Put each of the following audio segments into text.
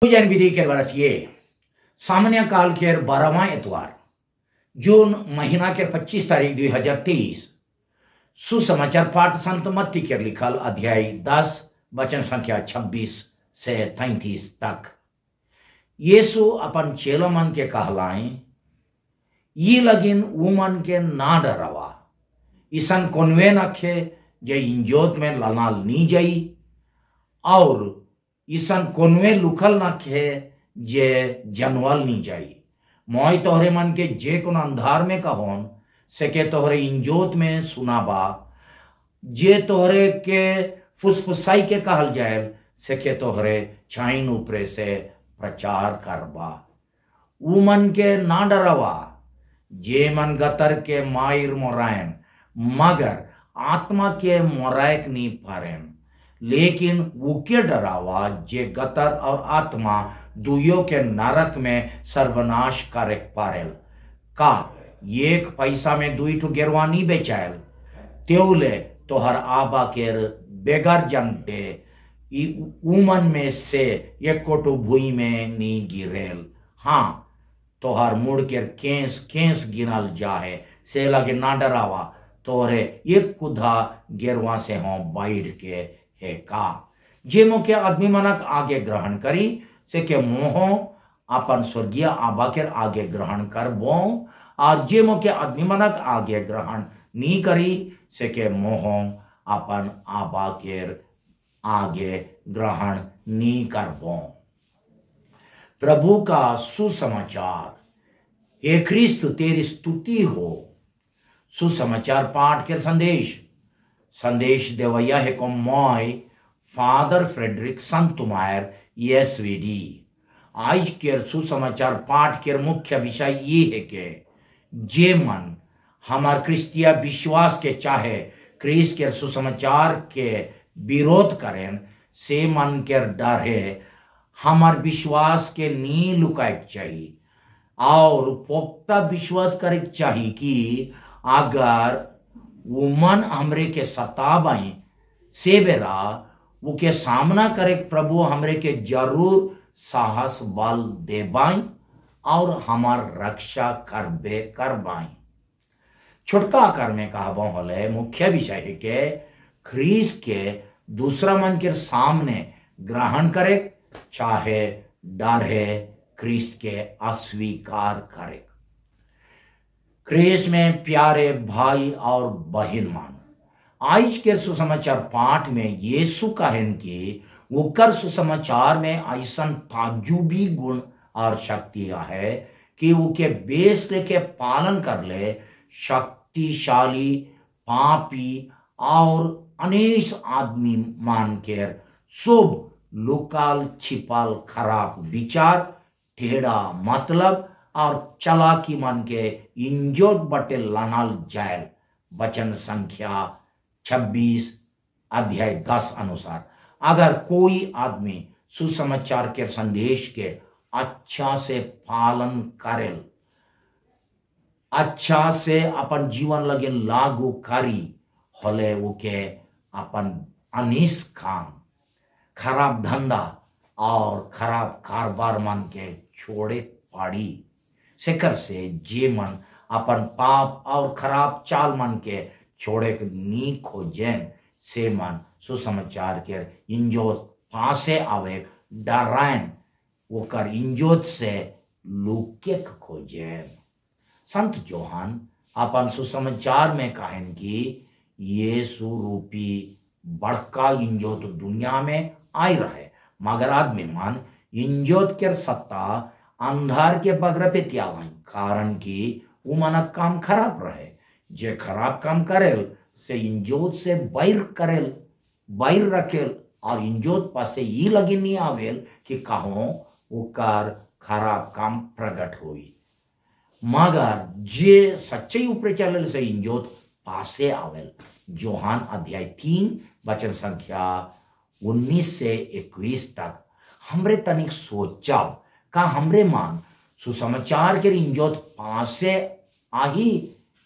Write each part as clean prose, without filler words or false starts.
पूजन विधि के वर्ष ये सामान्य काल के 12वां इतवार जून महीना के 25 तारीख 2023 सुसमाचार पाठ संत मत्ती के लिखल अध्याय 10 वचन संख्या 26 से 33 तक। यीशु अपन चेलो मन के कहलाएं, ये लगिन उमन के ना डरवा, ईसन कोनवे नखे जे इंजोत में लनाल नी जई और ईसन कोनवे लुखल नखे जे जनवल नी जाई। मोय तोहरे मन के जे कोन अंधार में कहोन से के तोहरे इंजोत में सुनाबा, जे तोहरे के फुसफुसाई के कहल जाए से के तोहरे छाइन ऊपरे से प्रचार करबा। ऊ मन के ना डरवा जे मन गतर के मायर मोरायन मगर आत्मा के मोरायक नी पारेन, लेकिन वो के डरावा जे गतर और आत्मा दुयो के नरक में सर्वनाश करे पारेल। का एक पैसा में दुई ठो गेरवा नी बेचायल, त्योले तोहर आबा केर बेगर जनते उमन में से एक कोटो भूई में नी गिरेल। हाँ, तोहर मुड़ के केस केस गिनल जाए से लगे ना डरावा, तोहरे एक कुधा गेरवा से हों बैठ के है का। जे मोके आदमी मनक आगे ग्रहण करी से के मोहो अपन स्वर्गीय आबा के आगे ग्रहण करबो, और जे मोके आदमी मनक आगे ग्रहण नी करी से के मोहो अपन आबा के आगे ग्रहण नी करबो। प्रभु का सुसमाचार। हे ख्रिस्त तेरी स्तुति हो। सुसमाचार पाठ के संदेश देवैया है को मोय फादर फ्रेडरिक संतुमायर एसवीडी। आज के सुसमाचार पाठ के मुख्य विषय ये है कि जे मन हमार क्रिस्तिया विश्वास के चाहे क्रिस्त के सुसमाचार के विरोध करें से मन के डर है हमार विश्वास के नी लुकाए चाहिए और पोख्ता विश्वास करे चाहिए कि अगर वो मन हमरे के सताबाई से बेरा वो के सामना करे प्रभु हमरे के जरूर साहस बल देबाई और हमार रक्षा करबाई। छोटका आकार में कहबो होले मुख्य विषय है के ख्रीस के दूसरा मन के सामने ग्रहण करे चाहे डर है ख्रीस्त के अस्वीकार करे। ख्रीस्त में प्यारे भाई और बहन मान, आज के सुसमाचार पाठ में यीशु कहन कि उकर सुसमाचार में ऐसा ताजुबी गुण और शक्तियां है कि वो के बेस के पालन कर ले शक्तिशाली पापी और अनेक आदमी मान के शुभ लुकाल छिपाल खराब विचार टेढ़ा मतलब और चलाकी मन के इंजोत बटे लानाल जायल। वचन संख्या 26 अध्याय 10 अनुसार अगर कोई आदमी सुसमाचार के संदेश के अच्छा से पालन करेल, अच्छा से अपन जीवन लगे लागू करी होले वो के अपन अनिस काम खराब धंधा और खराब कारोबार मन के छोड़े पाड़ी सेकर से जे मन अपन पाप और खराब चाल मन के छोड़े नी खोजेन से मन सुसमाचार के इंजोत पासे आवे डरायन वो कर इंजोत से लुके खोजेन। संत जोहान अपन सुसमाचार में कहन कि यीशु रूपी बड़का इंजोत दुनिया में आई रहे मगर आदमी मन इंजोत के सत्ता अंधार के बगरा पे त्यागाई, कारण कि वो मनक काम खराब रहे। जे खराब काम करेल से इंजोत से बैर रखेल और इंजोत पासे ये लगी नहीं आवेल कि कहो वो कार खराब काम प्रकट हुई, मगर जे सच्चे ऊपर चलल से इंजोत पासे आवेल। जोहान अध्याय 3 वचन संख्या 19 से 21 तक हमरे तनिक सोचाव का हमरे मान सुसमाचार के इंजोत पासे आही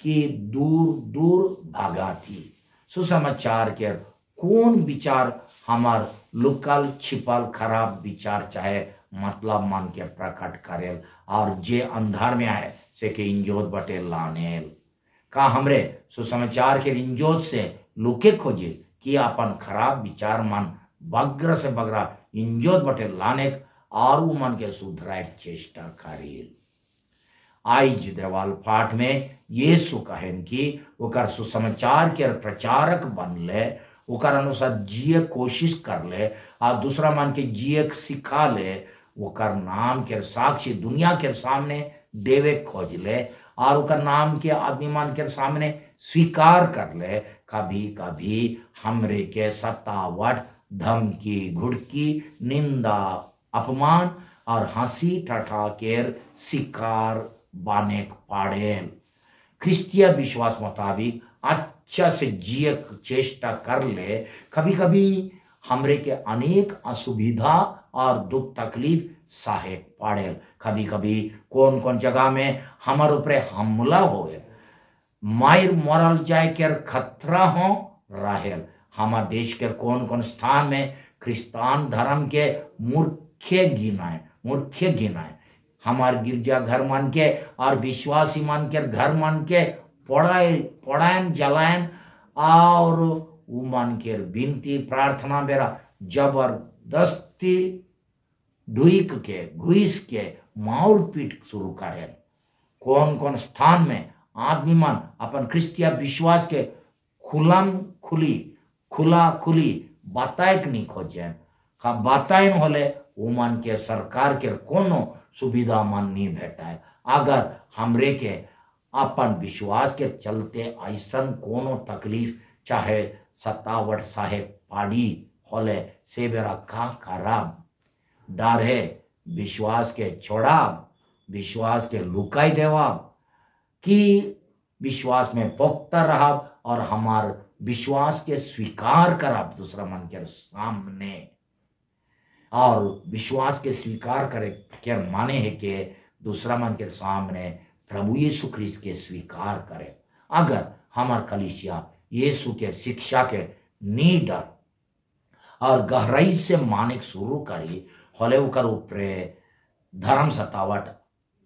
कि दूर दूर भागा थी। सुसमाचार के कौन विचार हमार लुकल छिपल खराब विचार चाहे मतलब मन के प्रकट करेल और जे अंधार में आए से के इंजोत बटे लानेल। का हमरे सुसमाचार के इंजोत से लुके खोजे कि अपन खराब विचार मन बग्र से बगरा इंजोत बटे लाने और वो मन के सुधराए चेष्टा करेल। आज देवाल पाठ में यीशु कहन कि ओकर सुसमाचार के प्रचारक बन ले, ओकर अनुसार जिए कोशिश कर ले और दूसरा मन के जिए सिखा ले, ओकर नाम के साक्षी दुनिया के सामने देवे खोज ले और ओकर नाम के आदमी मान के सामने स्वीकार कर ले। कभी कभी हमरे के सतावट, धमकी, घुड़की, निंदा, अपमान और हंसी ठठा केर शिकार बाने पाड़ेल। ख्रिस्तीय विश्वास मुताबिक अच्छा से जिए चेष्टा कर ले। कभी कभी हमरे के अनेक असुविधा और दुख तकलीफ साहे पाड़ेल। कभी कभी कौन कौन जगह में हमारे ऊपर हमला होए, मायर मरल जाए के खतरा हो रहेल। हमारे देश के कौन कौन स्थान में क्रिस्तान धर्म के मूर्खे गिनाए हमार गिरजा घर मान के और विश्वासी मान के घर मान के पढ़ाएन जलायन और वो मान के विनती प्रार्थना बेरा जबरदस्ती ढुईक के घुस के मार पीट शुरू करें। कौन कौन स्थान में आदमी मन अपन क्रिस्तीय विश्वास के खुला खुली बताए नहीं खोजें। का बताए होले वो मन के सरकार के कोनो सुविधा मन नहीं भेटाए। अगर हमरे के अपन विश्वास के चलते ऐसा कोनो तकलीफ चाहे सतावट साहे पाड़ी होले से बेरा का खराब डर है विश्वास के छोड़ाब, विश्वास के लुकाई देवाब कि विश्वास में पुख्ता रहा और हमार विश्वास के स्वीकार करब दूसरा मन के सामने। और विश्वास के स्वीकार करे के माने है कि दूसरा मन के सामने प्रभु यीशु ख्रिस्त के स्वीकार करे। अगर हमार कलीसिया यीशु के शिक्षा के नी डर और गहराई से माने शुरू करी होले उकर ऊपरे धर्म सतावट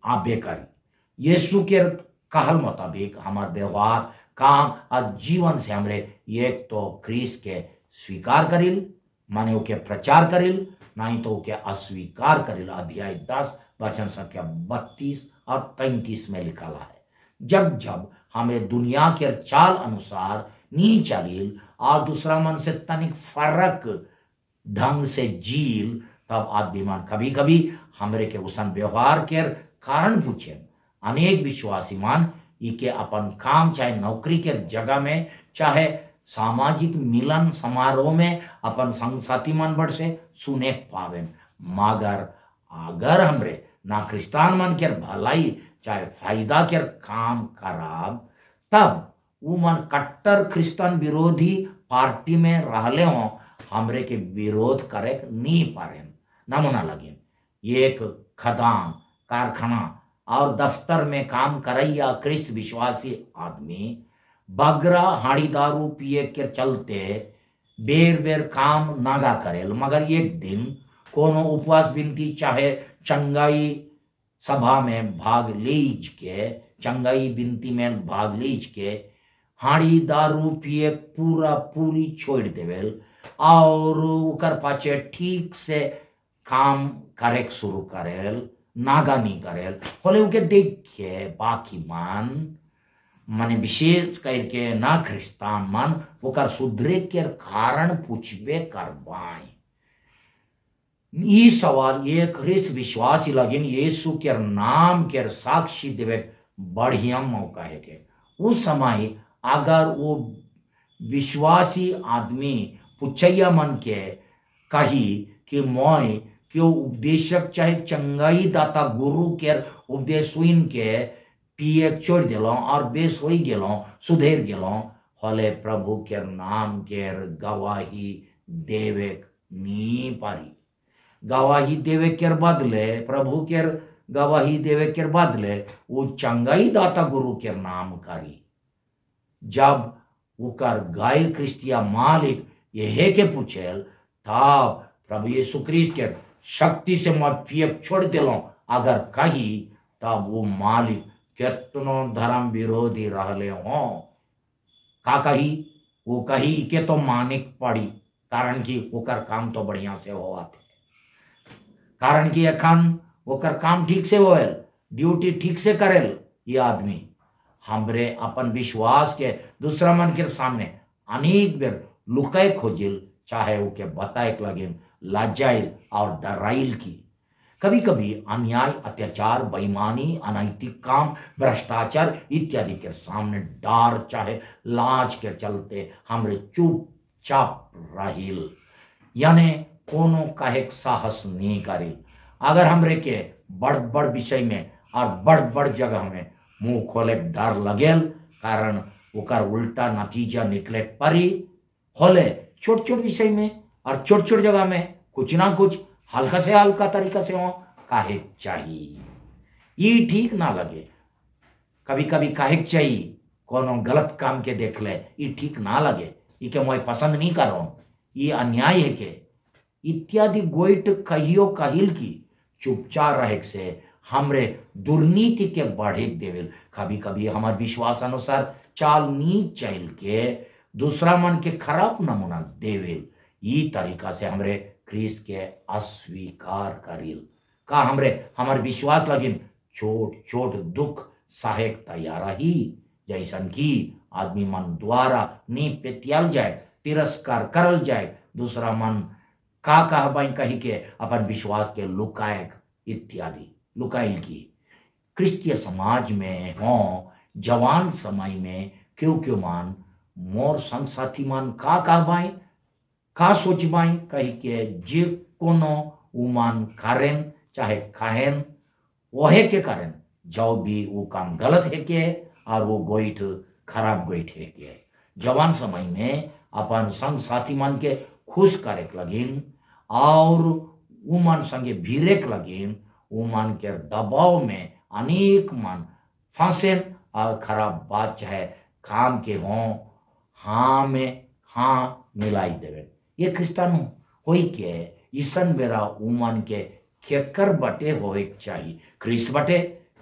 आबे करी। यीशु के कहल मुताबिक हमार व्यवहार, काम और जीवन से हमरे एक तो ख्रिस्त के स्वीकार करिल माने ओके प्रचार करिल, नहीं तो ओके अस्वीकार करिल। अध्याय 10 वचन संख्या 32 और 33 में लिखा है। जब जब हमें दुनिया के चाल अनुसार नी चलिल और दूसरा मन से तनिक फर्क ढंग से जील, तब आदमी मन कभी कभी हमरे के उसन व्यवहार के कारण पूछे। अनेक विश्वासी मान इके अपन काम चाहे नौकरी के जगह में चाहे सामाजिक मिलन समारोह में अपन संग साथी मन बड़ से सुने पावेन। मगर अगर हमरे ना क्रिस्तान मन के भलाई चाहे फायदा के काम कराब, तब वो मन कट्टर क्रिस्तान विरोधी पार्टी में रहले हो हमरे के विरोध करे नहीं पारे। नमूना लगे एक खदान, कारखाना और दफ्तर में काम करैया ख्रिस्त विश्वासी आदमी बगरा हाड़ी दारू पिए के चलते बेर बेर काम नागा करेल, मगर एक दिन कोनो उपवास विनती चाहे चंगाई सभा में भाग लीज के, चंगाई विनती में भाग लीज के हाड़ी दारू पिए पूरी छोड़ देवेल और उकर पाचे ठीक से काम करे शुरू करेल, नागा नहीं करेल। होले उके देखिए बाकी मान माने विशेष करके ना ख्रिस्तान मन ओकर सुधरे के कारण पूछबे करवाए। ई सवाल ये ख्रिस्त विश्वासी लगिन यीशु के नाम के साक्षी देवे बढ़िया मौका है के उस समय अगर वो विश्वासी आदमी पुछैया मन के कही कि मोय क्यों उपदेशक चाहे चंगाई दाता गुरु के उपदेश सुन के पिए छोड़ दिलों और बेस हो गेलों, सुधेर गेलों, होले प्रभु के नाम के गवाही देवे नी पारी। गवाही देवे के बदले, प्रभु के गवाही देवे के बदले वो चंगाई दाता गुरु के नाम करी। जब उकर गाय क्रिस्तिया मालिक यह के पूछेल, तब प्रभु यीशु ख्रिस्त के शक्ति से मत फेंक छोड़ दिलो अगर कही, तब वो मालिक कितनो धर्म विरोधी रहले हो का कही, वो कही के तो मानिक पड़ी, कारण कि ओकर काम तो बढ़िया से हुआ थे, कारण कि अखन ओकर काम ठीक से होल, ड्यूटी ठीक से करेल। ये आदमी हमरे अपन विश्वास के दूसरा मन के सामने अनेक बेर लुकाए खोजिल, चाहे वो के बताए लगिन लाजाइल और डराइल की। कभी कभी अन्याय, अत्याचार, बेईमानी, अनैतिक काम, भ्रष्टाचार इत्यादि के सामने डर चाहे लाज के चलते हमरे चुपचाप रहिल, यानी कोनो काहे साहस नहीं करिल। अगर हमरे के बड़ बड़ विषय में और बड़ बड़ जगह में मुंह खोले डर लगेल, कारण ओकर उल्टा नतीजा निकले परी होले छोट छोट विषय में और छोट छोट जगह में कुछ ना कुछ हल्का से हल्का तरीका से हो काहे चाहिए, ये ठीक ना लगे। कभी कभी काहे चाहिए कोनो गलत काम के देख ले, ये ठीक ना लगे, ये के मैं पसंद नहीं कर रहा हूं, ये अन्याय है के इत्यादि गोइट कहियो कहिल की चुपचाप रहे से हमरे दुर्नीति के बढ़े देवेल। कभी कभी हमार विश्वास अनुसार चाल नीच चल के दूसरा मन के खराब नमूना देवेल। ये तरीका से हमरे क्रिस्त के अस्वीकार करिल का हमरे हमार विश्वास लगिन छोट छोट दुख सहायक तैयारा ही, जैसन की आदमी मन द्वारा नींद पे त्याल जाए, तिरस्कार करल जाए, दूसरा मन का कहबाई कही के अपन विश्वास के लुकायक इत्यादि लुकाइल की। क्रिस्तीय समाज में हो जवान समय में क्यों क्यों मान मोर संग साथी मान का कहबाई का सोचबाई कही के जे कोनो उमान करें चाहे खाएन वहे के कारण जो भी वो काम गलत है के और वो गोइठ खराब गोइठ है के। जवान समय में अपन संग साथी मन के खुश करे लगिन और उमन संगे भिरे लगिन, उमन के दबाव में अनेक मन फंसेन और खराब बात चाहे काम के हों हाँ में हाँ मिलाई देवे। ये क्रिस्तानु होई के ईसन बेरा उमन के केकर बटे होए चाहिए, क्रिस बटे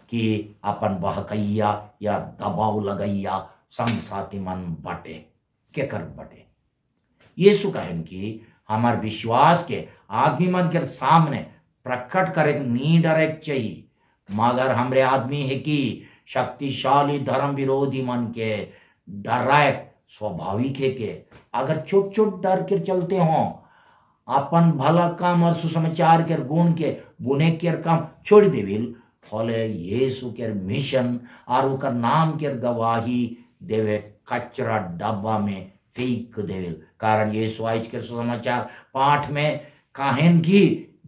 कि अपन बहकैया या दबाव लगैया संग साथी मन बटे, केकर बटे। यीशु कहन कि हमार विश्वास के आदमी मन के सामने प्रकट करे नहीं डरे चाहिए, मगर हमरे आदमी है कि शक्तिशाली धर्म विरोधी मन के डराए स्वाभाविक है के अगर छोट छोट डर के चलते हों, अपन भला काम और सुसमाचार के गुण के बुने के काम छोड़ देविल, फले यीशु के मिशन और उनका नाम के गवाही देवे कचरा डब्बा में फेंक देविल। कारण यीशु आज के सुसमाचार पाठ में काहन की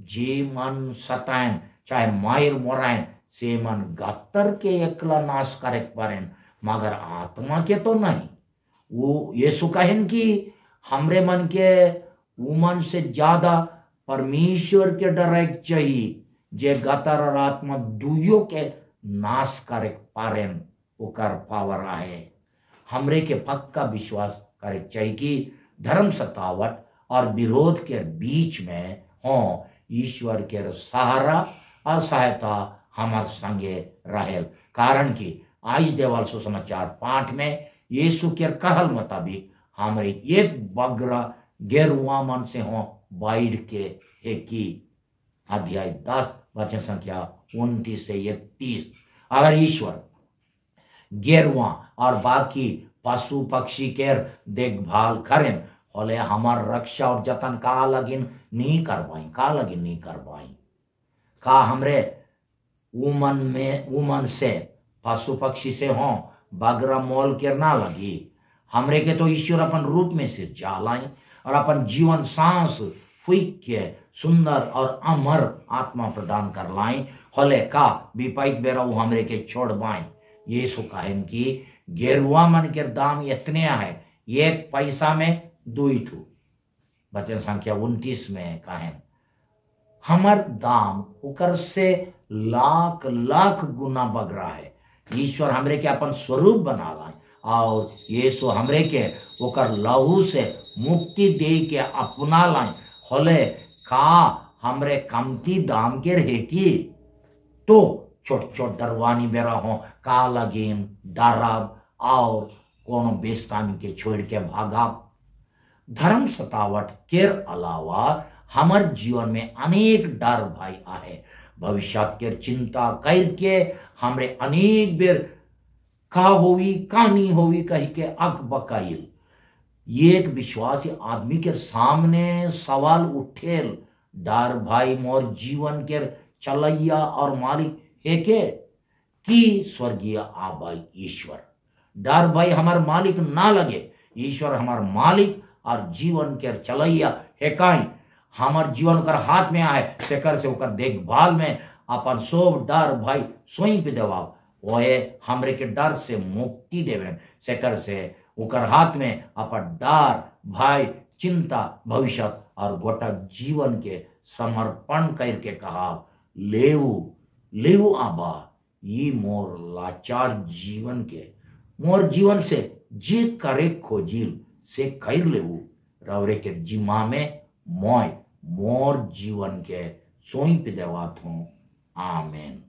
जे मन सतायन चाहे मायर मोरायन से मन गत्तर के एकला नाश करे पारेन, मगर आत्मा के तो नहीं। वो यीशु कहन की हमरे मन के उमन से ज्यादा परमेश्वर के डरे चाहिए, जे गतर और आत्मा दुयो के नाश करे पारेन ओकर पावर आहे। हमरे के पक्का विश्वास करे चाहिए कि धर्म सतावट और विरोध के बीच में हो ईश्वर के सहारा और सहायता हमार संगे रहेल। कारण कि आज देवल सुसमाचार पाठ में यीशु के कहल मुताबिक हमरे एक बगरा गेरुआ मन से हो बाइड के है कि अध्याय 10 वचन संख्या 29 से 31। अगर ईश्वर गेरुआ और बाकी पशु पक्षी के देखभाल करें होले हमार रक्षा और जतन का लगिन नहीं करवाई का हमरे उमन से पशु पक्षी से हो बगरा मोल के ना लगी। हमरे के तो ईश्वर अपन रूप में सिर जालाई और अपन जीवन सांस फूक के सुंदर और अमर आत्मा प्रदान कर लाई होले का विपैत बेरा हमरे के छोड़ बाई। यीशु कहन की गेरुआ मन के दाम इतने है, एक पैसा में 2 ठू। वचन संख्या 29 में कहन हमर दाम उकर से लाख लाख गुना बगरा है। ईश्वर हमरे के अपन स्वरूप बना लाई और यीशु हमरे के ओकर लहू से मुक्ति दे के अपना लाई होले का हमरे कमती दाम के रहे की तो छोट छोट डरवानी बेरा हो का लगेम डरब और कोनो बेस्तामी के छोड़ के भागा। धर्म सतावट के अलावा हमर जीवन में अनेक डर भाई आहे। भविष्य के चिंता करके हमरे अनेक बेर का होवी का नहीं होवी कह के अक बकाइल। एक विश्वासी आदमी के सामने सवाल उठेल, डर भाई मोर जीवन के चलैया और मालिक है के कि स्वर्गीय आबाई ईश्वर। डर भाई हमार मालिक ना लगे, ईश्वर हमार मालिक और जीवन के चलैया है काई हमार जीवन कर हाथ में आए सेकर से ओकर देखभाल में अपन सब डर भाई स्वयं पे देवाब ओहे हमरे के डर से मुक्ति देवे सेकर से ओकर हाथ में अपन डर भाई चिंता भविष्य और गोटा जीवन के समर्पण करके कहा लेवु लेवु आबा ये मोर लाचार जीवन के मोर जीवन से जे करे खोजिल से कर लेवु रवरे के जिम्मा में मोय मोर जीवन के सोई पे देवात हूँ। आमेन।